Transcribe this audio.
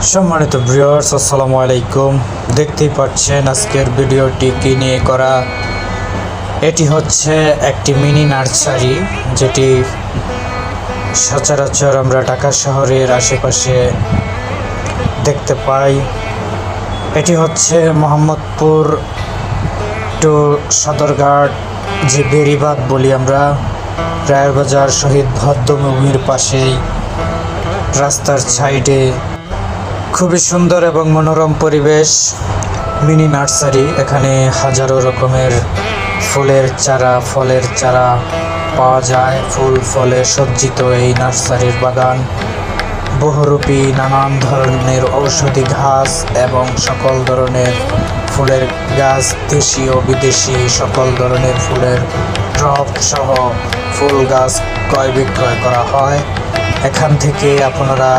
সম্মানিত ভিউয়ার্স, আসসালামু আলাইকুম। দেখতেই পাচ্ছেন আজকের ভিডিওটি কি নিয়ে করা। এটি হচ্ছে একটি মিনি নার্সারি, যেটি সচরাচর আমরা ঢাকা শহরের আশেপাশে দেখতে পাই। এটি হচ্ছে মোহাম্মদপুর টু সদরঘাট, যে বেড়িবাঁধ বলি আমরা, রায়েরবাজার শহীদ ভদ্রভূমির পাশেই রাস্তার সাইডে খুবই সুন্দর এবং মনোরম পরিবেশ। মিনি নার্সারি, এখানে হাজারো রকমের ফুলের চারা, ফলের চারা পাওয়া যায়। ফুল ফলে সজ্জিত এই নার্সারির বাগান বহুরূপী নানান ধরনের ঔষধি ঘাস এবং সকল ধরনের ফুলের গাছ, দেশি ও বিদেশি সকল ধরনের ফুলের টব সহ ফুল গাছ ক্রয় বিক্রয় করা হয়। এখান থেকে আপনারা